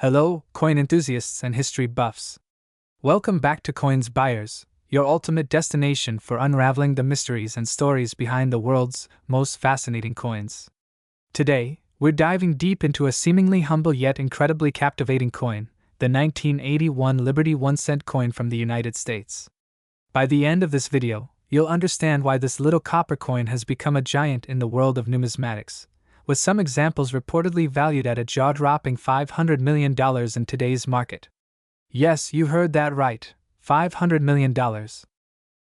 Hello, coin enthusiasts and history buffs. Welcome back to Coins Buyers, your ultimate destination for unraveling the mysteries and stories behind the world's most fascinating coins. Today, we're diving deep into a seemingly humble yet incredibly captivating coin, the 1981 Liberty 1-cent coin from the United States. By the end of this video, you'll understand why this little copper coin has become a giant in the world of numismatics, with some examples reportedly valued at a jaw-dropping $500 million in today's market. Yes, you heard that right, $500 million.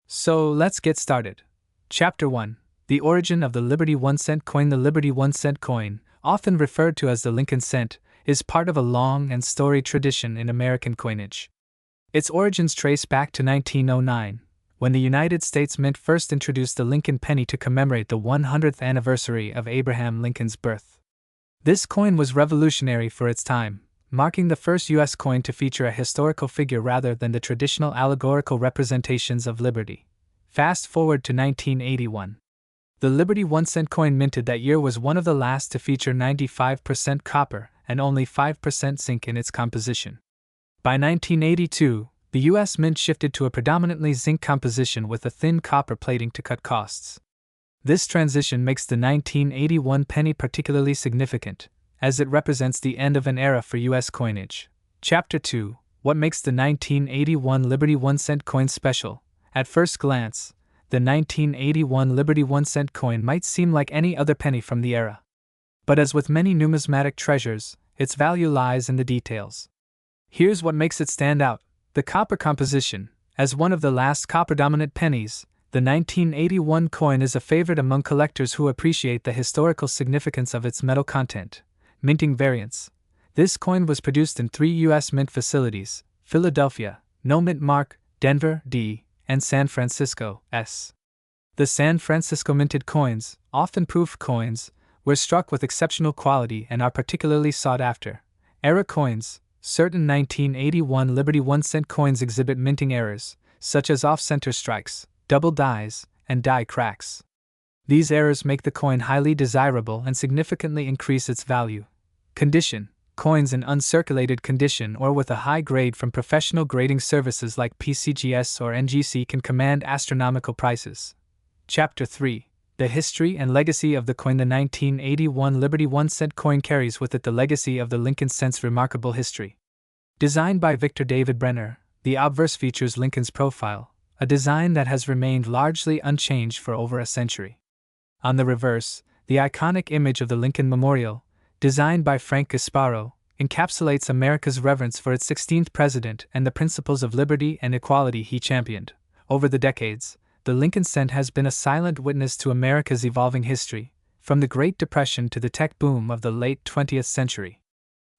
So let's get started. Chapter 1. The origin of the Liberty 1-cent coin. The Liberty 1-cent coin, often referred to as the Lincoln cent, is part of a long and storied tradition in American coinage. Its origins trace back to 1909, when the United States Mint first introduced the Lincoln penny to commemorate the 100th anniversary of Abraham Lincoln's birth. This coin was revolutionary for its time, marking the first U.S. coin to feature a historical figure rather than the traditional allegorical representations of liberty. Fast forward to 1981. The Liberty 1-cent coin minted that year was one of the last to feature 95% copper and only 5% zinc in its composition. By 1982, the U.S. Mint shifted to a predominantly zinc composition with a thin copper plating to cut costs. This transition makes the 1981 penny particularly significant, as it represents the end of an era for U.S. coinage. Chapter 2. What makes the 1981 Liberty 1-cent coin special? At first glance, the 1981 Liberty 1-cent coin might seem like any other penny from the era. But as with many numismatic treasures, its value lies in the details. Here's what makes it stand out. The copper composition. As one of the last copper-dominant pennies, the 1981 coin is a favorite among collectors who appreciate the historical significance of its metal content. Minting variants. This coin was produced in 3 U.S. Mint facilities: Philadelphia, No Mint Mark, Denver, D., and San Francisco, S. The San Francisco minted coins, often proof coins, were struck with exceptional quality and are particularly sought after. Error coins. Certain 1981 Liberty 1-cent coins exhibit minting errors, such as off-center strikes, double dies, and die cracks. These errors make the coin highly desirable and significantly increase its value. Condition. Coins in uncirculated condition or with a high grade from professional grading services like PCGS or NGC can command astronomical prices. Chapter 3. The history and legacy of the coin. The 1981 Liberty 1-cent coin carries with it the legacy of the Lincoln cent's remarkable history. Designed by Victor David Brenner, the obverse features Lincoln's profile, a design that has remained largely unchanged for over a century. On the reverse, the iconic image of the Lincoln Memorial, designed by Frank Gasparo, encapsulates America's reverence for its 16th president and the principles of liberty and equality he championed. Over the decades, the Lincoln cent has been a silent witness to America's evolving history, from the Great Depression to the tech boom of the late 20th century.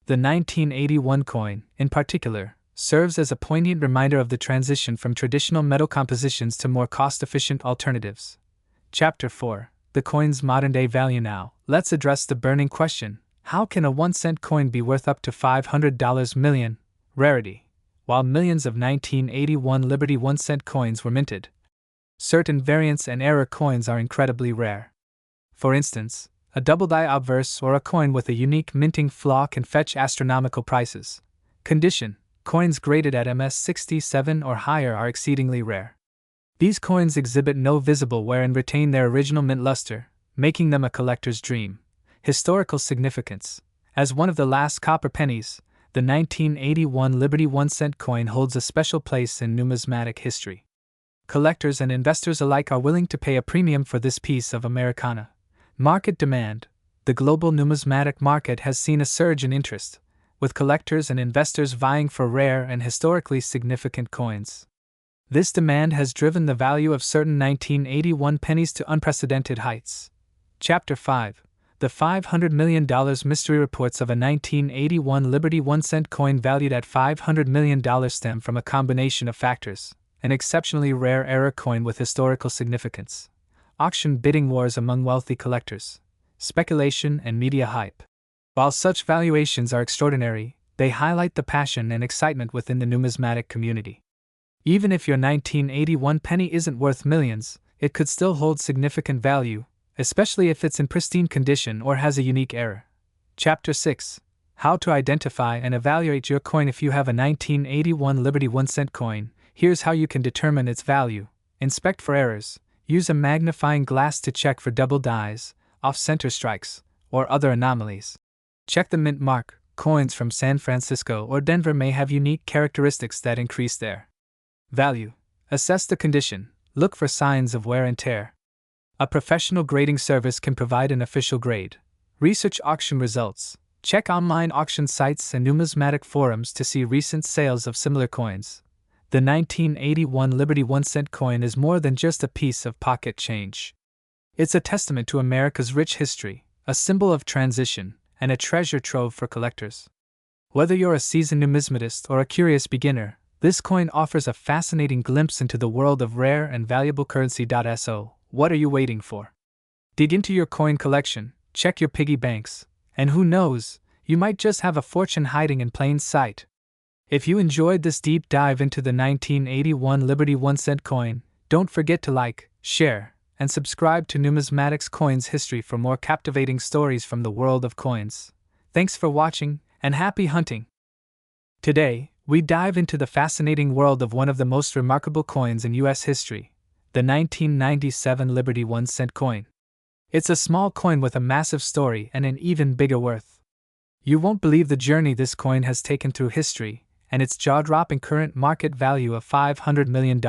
The 1981 coin, in particular, serves as a poignant reminder of the transition from traditional metal compositions to more cost-efficient alternatives. Chapter 4. The coin's modern-day value. Now, let's address the burning question: how can a 1-cent coin be worth up to $500 million? Rarity. While millions of 1981 Liberty 1-cent coins were minted, certain variants and error coins are incredibly rare. For instance, a double-die obverse or a coin with a unique minting flaw can fetch astronomical prices. Condition. Coins graded at MS67 or higher are exceedingly rare. These coins exhibit no visible wear and retain their original mint luster, making them a collector's dream. Historical significance. As one of the last copper pennies, the 1981 Liberty 1-cent coin holds a special place in numismatic history. Collectors and investors alike are willing to pay a premium for this piece of Americana. Market demand. The global numismatic market has seen a surge in interest, with collectors and investors vying for rare and historically significant coins. This demand has driven the value of certain 1981 pennies to unprecedented heights. Chapter 5. The $500 million mystery. Reports of a 1981 Liberty 1-cent coin valued at $500 million stem from a combination of factors: an exceptionally rare error coin with historical significance, auction bidding wars among wealthy collectors, speculation and media hype. While such valuations are extraordinary, they highlight the passion and excitement within the numismatic community. Even if your 1981 penny isn't worth millions, it could still hold significant value, especially if it's in pristine condition or has a unique error. Chapter 6. How to identify and evaluate your coin. If you have a 1981 Liberty 1-cent coin, here's how you can determine its value. Inspect for errors. Use a magnifying glass to check for double dies, off-center strikes, or other anomalies. Check the mint mark. Coins from San Francisco or Denver may have unique characteristics that increase their value. Assess the condition. Look for signs of wear and tear. A professional grading service can provide an official grade. Research auction results. Check online auction sites and numismatic forums to see recent sales of similar coins. The 1981 Liberty 1-cent coin is more than just a piece of pocket change. It's a testament to America's rich history, a symbol of transition, and a treasure trove for collectors. Whether you're a seasoned numismatist or a curious beginner, this coin offers a fascinating glimpse into the world of rare and valuable currency. So, what are you waiting for? Dig into your coin collection, check your piggy banks, and who knows, you might just have a fortune hiding in plain sight. If you enjoyed this deep dive into the 1981 Liberty 1-cent coin, don't forget to like, share, and subscribe to Numismatics Coins History for more captivating stories from the world of coins. Thanks for watching, and happy hunting! Today, we dive into the fascinating world of one of the most remarkable coins in U.S. history, the 1997 Liberty 1-cent coin. It's a small coin with a massive story and an even bigger worth. You won't believe the journey this coin has taken through history, and its jaw-dropping current market value of $500 million.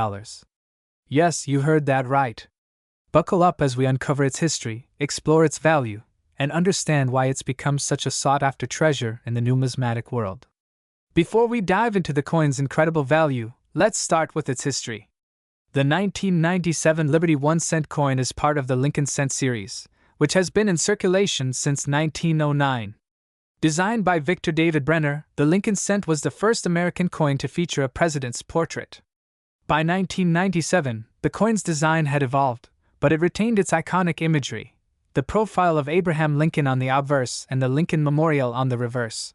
Yes, you heard that right. Buckle up as we uncover its history, explore its value, and understand why it's become such a sought-after treasure in the numismatic world. Before we dive into the coin's incredible value, let's start with its history. The 1997 Liberty 1-cent coin is part of the Lincoln Cent series, which has been in circulation since 1909. Designed by Victor David Brenner, the Lincoln Cent was the first American coin to feature a president's portrait. By 1997, the coin's design had evolved, but it retained its iconic imagery, the profile of Abraham Lincoln on the obverse and the Lincoln Memorial on the reverse.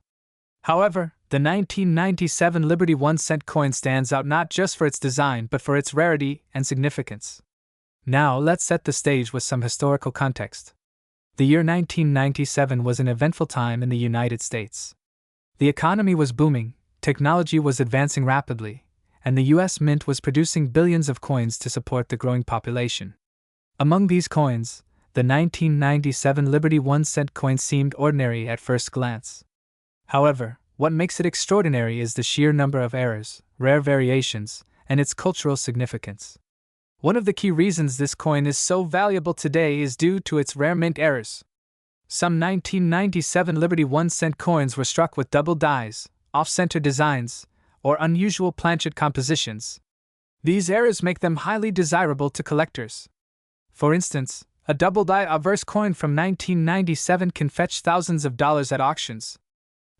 However, the 1997 Liberty 1-cent coin stands out not just for its design but for its rarity and significance. Now let's set the stage with some historical context. The year 1997 was an eventful time in the United States. The economy was booming, technology was advancing rapidly, and the U.S. Mint was producing billions of coins to support the growing population. Among these coins, the 1997 Liberty 1-cent coin seemed ordinary at first glance. However, what makes it extraordinary is the sheer number of errors, rare variations, and its cultural significance. One of the key reasons this coin is so valuable today is due to its rare mint errors. Some 1997 Liberty 1-cent coins were struck with double dies, off-center designs, or unusual planchet compositions. These errors make them highly desirable to collectors. For instance, a double-die obverse coin from 1997 can fetch thousands of dollars at auctions.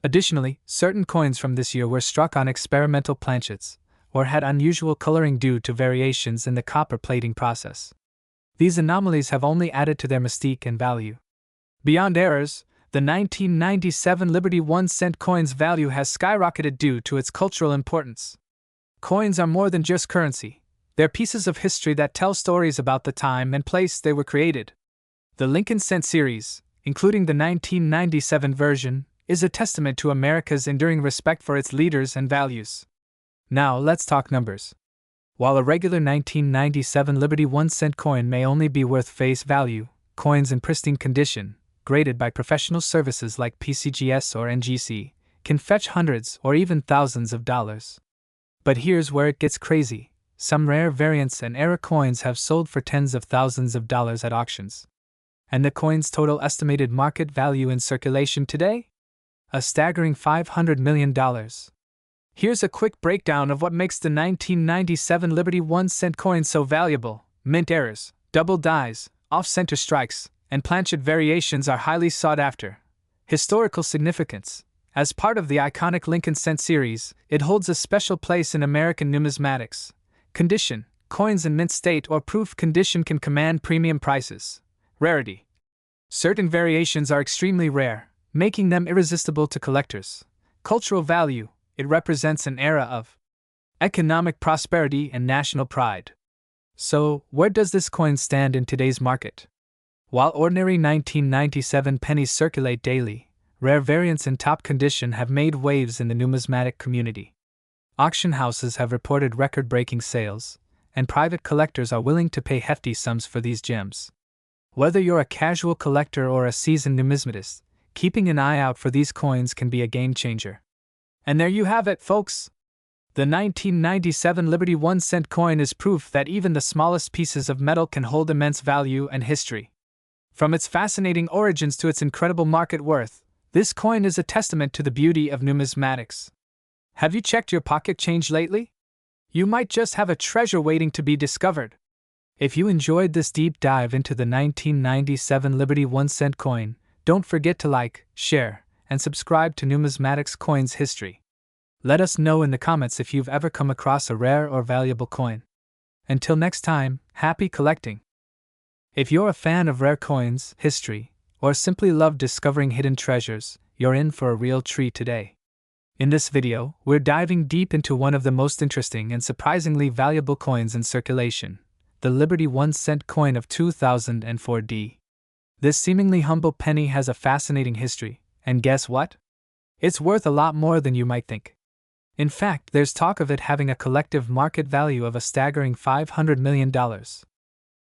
Additionally, certain coins from this year were struck on experimental planchets, or had unusual coloring due to variations in the copper plating process. These anomalies have only added to their mystique and value. Beyond errors, the 1997 Liberty 1-cent coin's value has skyrocketed due to its cultural importance. Coins are more than just currency. They're pieces of history that tell stories about the time and place they were created. The Lincoln Cent series, including the 1997 version, is a testament to America's enduring respect for its leaders and values. Now let's talk numbers. While a regular 1997 Liberty 1-cent coin may only be worth face value, coins in pristine condition, graded by professional services like PCGS or NGC, can fetch hundreds or even thousands of dollars. But here's where it gets crazy. Some rare variants and error coins have sold for tens of thousands of dollars at auctions. And the coin's total estimated market value in circulation today? A staggering $500 million. Here's a quick breakdown of what makes the 1997 Liberty 1-cent coin so valuable. Mint errors, double dies, off-center strikes, and planchet variations are highly sought after. Historical significance. As part of the iconic Lincoln Cent series, it holds a special place in American numismatics. Condition. Coins in mint state or proof condition can command premium prices. Rarity. Certain variations are extremely rare, making them irresistible to collectors. Cultural value. It represents an era of economic prosperity and national pride. So, where does this coin stand in today's market? While ordinary 1997 pennies circulate daily, Rare variants in top condition have made waves in the numismatic community. Auction houses have reported record-breaking sales, and private collectors are willing to pay hefty sums for these gems. Whether you're a casual collector or a seasoned numismatist, keeping an eye out for these coins can be a game-changer. And there you have it, folks! The 1997 Liberty 1-cent coin is proof that even the smallest pieces of metal can hold immense value and history. From its fascinating origins to its incredible market worth, this coin is a testament to the beauty of numismatics. Have you checked your pocket change lately? You might just have a treasure waiting to be discovered. If you enjoyed this deep dive into the 1997 Liberty 1-cent coin, don't forget to like, share, and subscribe to Numismatics Coins History. Let us know in the comments if you've ever come across a rare or valuable coin. Until next time, happy collecting! If you're a fan of rare coins, history, or simply love discovering hidden treasures, you're in for a real treat today. In this video, we're diving deep into one of the most interesting and surprisingly valuable coins in circulation, the Liberty 1-cent coin of 2004D. This seemingly humble penny has a fascinating history, and guess what? It's worth a lot more than you might think. In fact, there's talk of it having a collective market value of a staggering $500 million.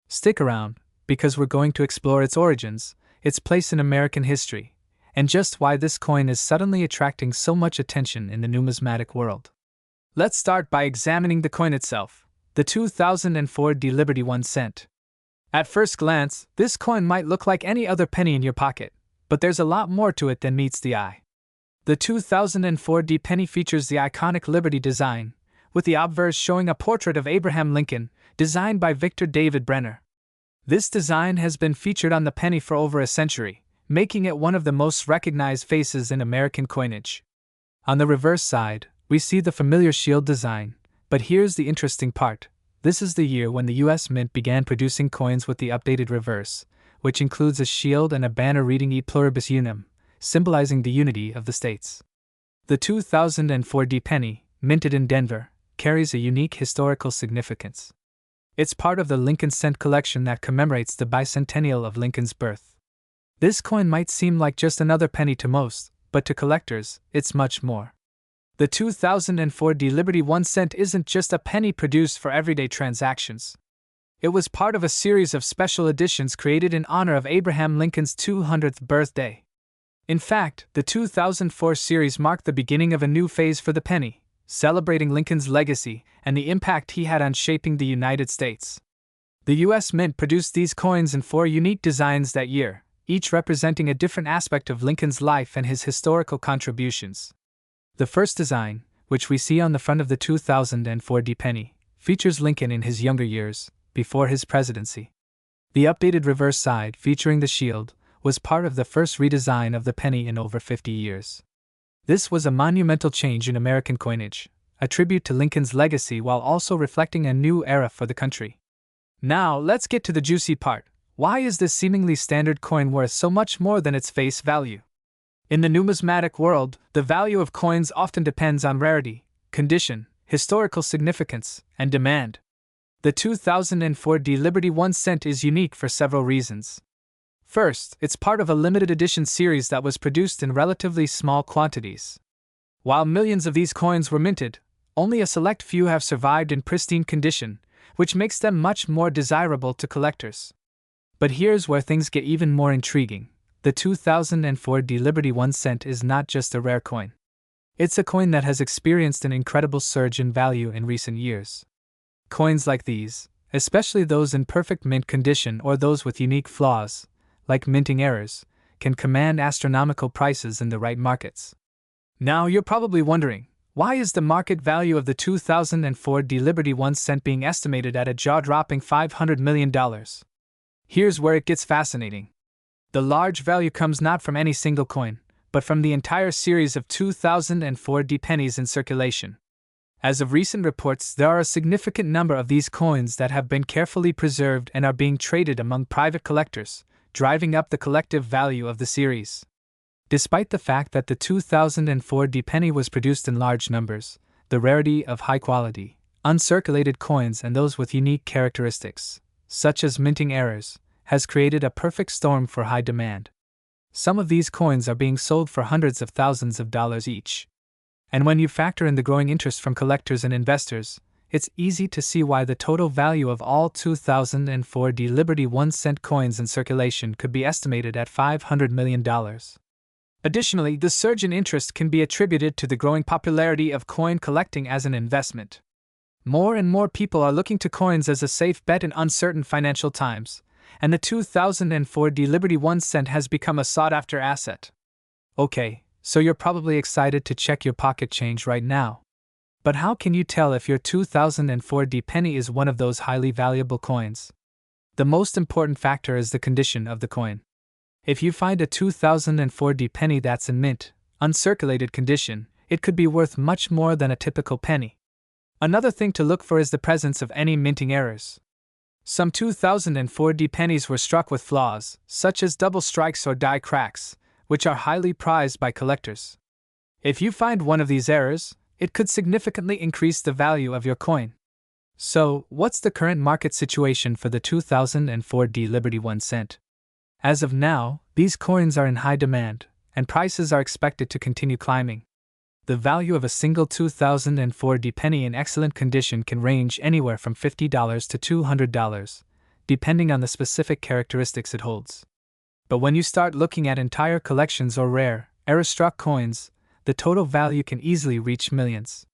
Stick around, because we're going to explore its origins, its place in American history, and just why this coin is suddenly attracting so much attention in the numismatic world. Let's start by examining the coin itself, the 2004D Liberty 1 cent. At first glance, this coin might look like any other penny in your pocket, but there's a lot more to it than meets the eye. The 2004D penny features the iconic Liberty design, with the obverse showing a portrait of Abraham Lincoln, designed by Victor David Brenner. This design has been featured on the penny for over a century, making it one of the most recognized faces in American coinage. On the reverse side, we see the familiar shield design, but here's the interesting part. This is the year when the U.S. Mint began producing coins with the updated reverse, which includes a shield and a banner reading E Pluribus Unum, symbolizing the unity of the states. The 2004D penny, minted in Denver, carries a unique historical significance. It's part of the Lincoln Cent collection that commemorates the bicentennial of Lincoln's birth. This coin might seem like just another penny to most, but to collectors, it's much more. The 2004D Liberty 1 cent isn't just a penny produced for everyday transactions. It was part of a series of special editions created in honor of Abraham Lincoln's 200th birthday. In fact, the 2004 series marked the beginning of a new phase for the penny, celebrating Lincoln's legacy and the impact he had on shaping the United States. The U.S. Mint produced these coins in 4 unique designs that year, each representing a different aspect of Lincoln's life and his historical contributions. The first design, which we see on the front of the 2004D penny, features Lincoln in his younger years, before his presidency. The updated reverse side, featuring the shield, was part of the first redesign of the penny in over 50 years. This was a monumental change in American coinage, a tribute to Lincoln's legacy while also reflecting a new era for the country. Now, let's get to the juicy part. Why is this seemingly standard coin worth so much more than its face value? In the numismatic world, the value of coins often depends on rarity, condition, historical significance, and demand. The 2004D Liberty 1 cent is unique for several reasons. First, it's part of a limited edition series that was produced in relatively small quantities. While millions of these coins were minted, only a select few have survived in pristine condition, which makes them much more desirable to collectors. But here's where things get even more intriguing. The 2004D Liberty 1 cent is not just a rare coin. It's a coin that has experienced an incredible surge in value in recent years. Coins like these, especially those in perfect mint condition or those with unique flaws, like minting errors, can command astronomical prices in the right markets. Now you're probably wondering, why is the market value of the 2004D Liberty 1 cent being estimated at a jaw-dropping $500 million? Here's where it gets fascinating. The large value comes not from any single coin, but from the entire series of 2004D pennies in circulation. As of recent reports, there are a significant number of these coins that have been carefully preserved and are being traded among private collectors, driving up the collective value of the series. Despite the fact that the 2004D penny was produced in large numbers, the rarity of high-quality, uncirculated coins and those with unique characteristics, such as minting errors, has created a perfect storm for high demand. Some of these coins are being sold for hundreds of thousands of dollars each. And when you factor in the growing interest from collectors and investors, it's easy to see why the total value of all 2004 Liberty 1-cent coins in circulation could be estimated at $500 million. Additionally, the surge in interest can be attributed to the growing popularity of coin collecting as an investment. More and more people are looking to coins as a safe bet in uncertain financial times, and the 2004 Liberty 1-cent has become a sought-after asset. Okay, so you're probably excited to check your pocket change right now. But how can you tell if your 2004 penny is one of those highly valuable coins? The most important factor is the condition of the coin. If you find a 2004 penny that's in mint, uncirculated condition, it could be worth much more than a typical penny. Another thing to look for is the presence of any minting errors. Some 2004 pennies were struck with flaws, such as double strikes or die cracks, which are highly prized by collectors. If you find one of these errors, it could significantly increase the value of your coin. So, what's the current market situation for the 2004 Liberty 1 cent? As of now, these coins are in high demand, and prices are expected to continue climbing. The value of a single 2004 penny in excellent condition can range anywhere from $50 to $200, depending on the specific characteristics it holds. But when you start looking at entire collections or rare, error-struck coins, the total value can easily reach millions.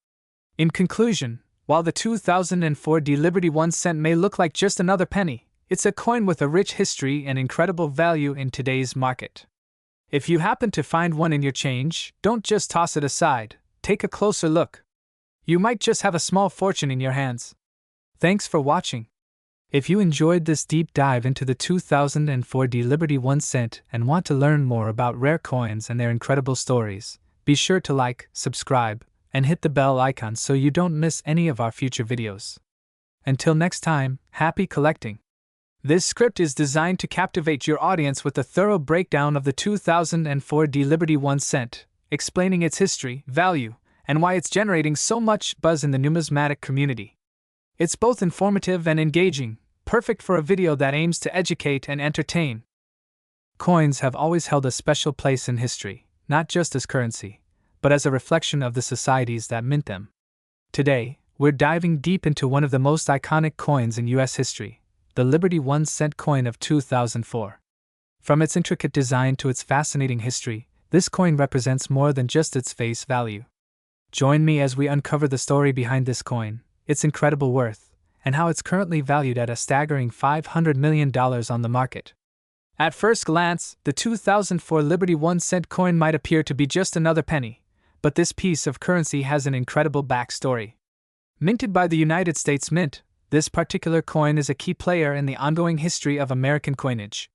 In conclusion, while the 2004 Liberty 1 cent may look like just another penny, it's a coin with a rich history and incredible value in today's market. If you happen to find one in your change, don't just toss it aside, take a closer look. You might just have a small fortune in your hands. Thanks for watching. If you enjoyed this deep dive into the 2004 Liberty 1 cent and want to learn more about rare coins and their incredible stories, be sure to like, subscribe, and hit the bell icon so you don't miss any of our future videos. Until next time, happy collecting! This script is designed to captivate your audience with a thorough breakdown of the 2004 Liberty 1 cent, explaining its history, value, and why it's generating so much buzz in the numismatic community. It's both informative and engaging, perfect for a video that aims to educate and entertain. Coins have always held a special place in history, not just as currency, but as a reflection of the societies that mint them. Today, we're diving deep into one of the most iconic coins in U.S. history, the Liberty 1 cent coin of 2004. From its intricate design to its fascinating history, this coin represents more than just its face value. Join me as we uncover the story behind this coin, its incredible worth, and how it's currently valued at a staggering $500 million on the market. At first glance, the 2004 Liberty 1 cent coin might appear to be just another penny, but this piece of currency has an incredible backstory. Minted by the United States Mint, this particular coin is a key player in the ongoing history of American coinage.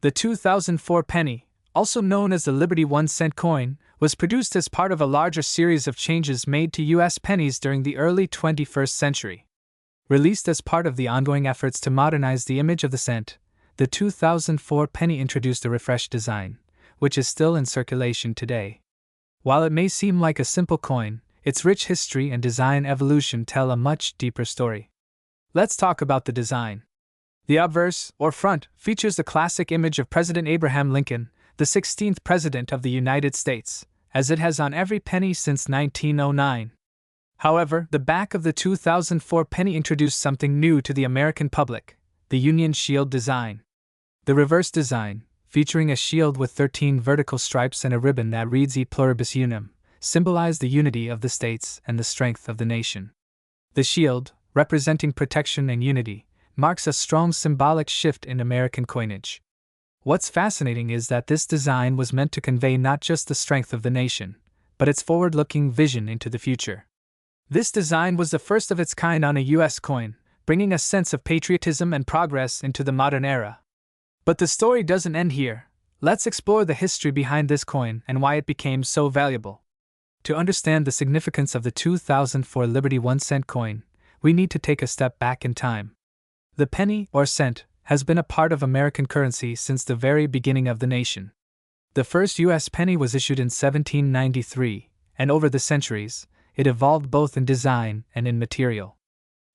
The 2004 penny, also known as the Liberty 1 cent coin, was produced as part of a larger series of changes made to U.S. pennies during the early 21st century. Released as part of the ongoing efforts to modernize the image of the cent, the 2004 penny introduced a refreshed design, which is still in circulation today. While it may seem like a simple coin, its rich history and design evolution tell a much deeper story. Let's talk about the design. The obverse, or front, features the classic image of President Abraham Lincoln, the 16th President of the United States, as it has on every penny since 1909. However, the back of the 2004 penny introduced something new to the American public, the Union Shield design. The reverse design, featuring a shield with 13 vertical stripes and a ribbon that reads E Pluribus Unum, symbolized the unity of the states and the strength of the nation. The shield, representing protection and unity, marks a strong symbolic shift in American coinage. What's fascinating is that this design was meant to convey not just the strength of the nation, but its forward-looking vision into the future. This design was the first of its kind on a U.S. coin, bringing a sense of patriotism and progress into the modern era. But the story doesn't end here. Let's explore the history behind this coin and why it became so valuable. To understand the significance of the 2004 Liberty 1 cent coin, we need to take a step back in time. The penny, or cent, has been a part of American currency since the very beginning of the nation. The first U.S. penny was issued in 1793, and over the centuries, it evolved both in design and in material.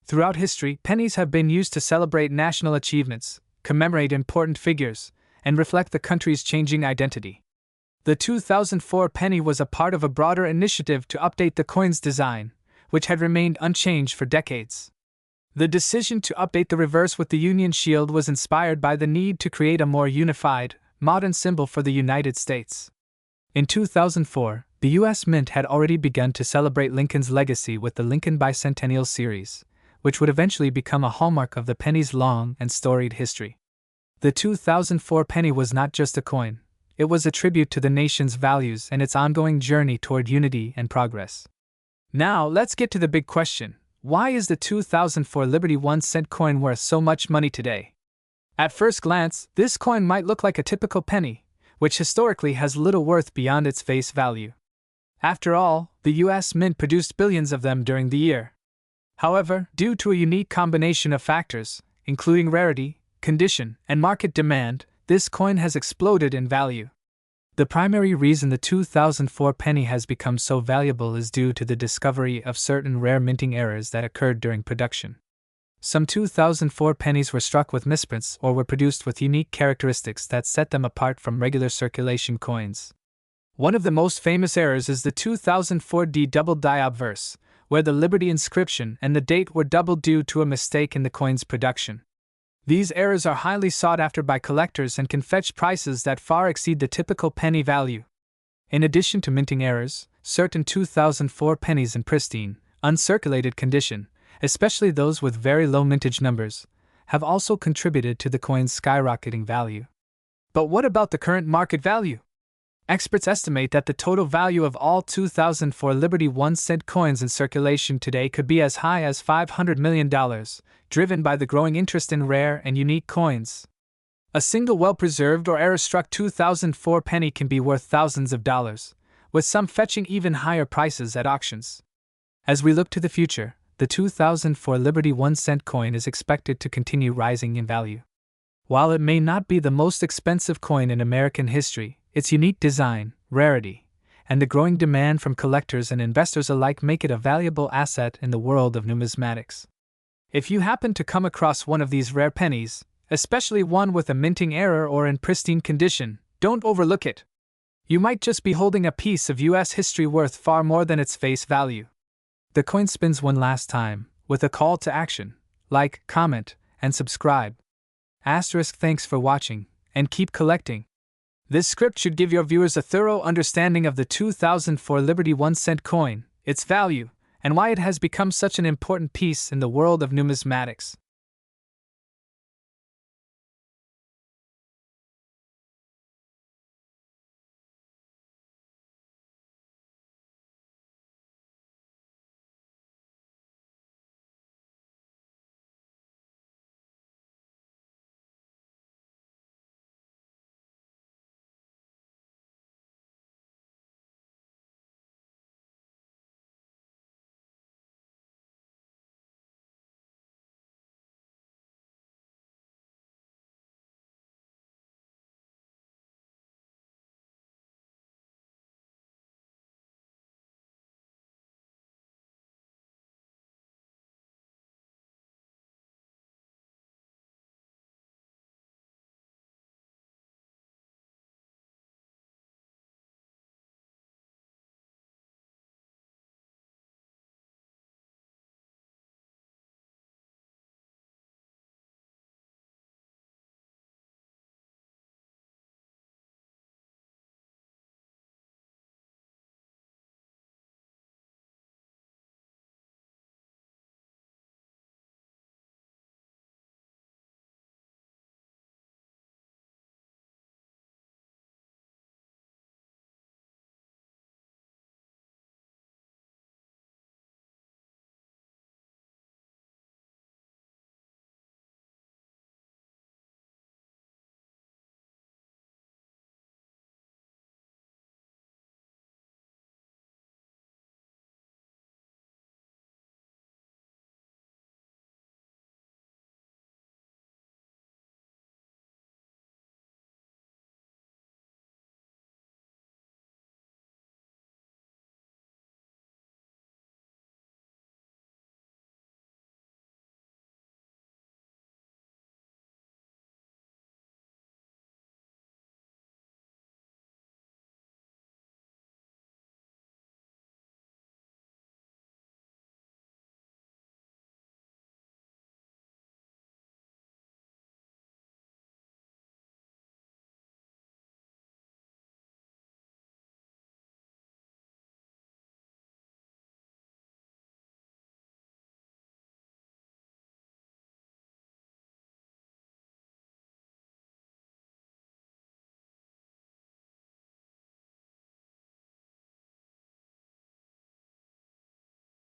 Throughout history, pennies have been used to celebrate national achievements, commemorate important figures, and reflect the country's changing identity. The 2004 penny was a part of a broader initiative to update the coin's design, which had remained unchanged for decades. The decision to update the reverse with the Union Shield was inspired by the need to create a more unified, modern symbol for the United States. In 2004, the U.S. Mint had already begun to celebrate Lincoln's legacy with the Lincoln Bicentennial Series, which would eventually become a hallmark of the penny's long and storied history. The 2004 penny was not just a coin, it was a tribute to the nation's values and its ongoing journey toward unity and progress. Now, let's get to the big question. Why is the 2004 Liberty 1-cent coin worth so much money today? At first glance, this coin might look like a typical penny, which historically has little worth beyond its face value. After all, the U.S. Mint produced billions of them during the year. However, due to a unique combination of factors, including rarity, condition, and market demand, this coin has exploded in value. The primary reason the 2004 penny has become so valuable is due to the discovery of certain rare minting errors that occurred during production. Some 2004 pennies were struck with misprints or were produced with unique characteristics that set them apart from regular circulation coins. One of the most famous errors is the 2004 D double die obverse, where the Liberty inscription and the date were doubled due to a mistake in the coin's production. These errors are highly sought after by collectors and can fetch prices that far exceed the typical penny value. In addition to minting errors, certain 2004 pennies in pristine, uncirculated condition, especially those with very low mintage numbers, have also contributed to the coin's skyrocketing value. But what about the current market value? Experts estimate that the total value of all 2004 Liberty 1-cent coins in circulation today could be as high as $500 million, driven by the growing interest in rare and unique coins. A single well-preserved or error-struck 2004 penny can be worth thousands of dollars, with some fetching even higher prices at auctions. As we look to the future, the 2004 Liberty 1-cent coin is expected to continue rising in value. While it may not be the most expensive coin in American history, its unique design, rarity, and the growing demand from collectors and investors alike make it a valuable asset in the world of numismatics. If you happen to come across one of these rare pennies, especially one with a minting error or in pristine condition, don't overlook it. You might just be holding a piece of U.S. history worth far more than its face value. The coin spins one last time, with a call to action. Like, comment, and subscribe. Thanks for watching, and keep collecting. This script should give your viewers a thorough understanding of the 2004 Liberty 1-cent coin, its value, and why it has become such an important piece in the world of numismatics.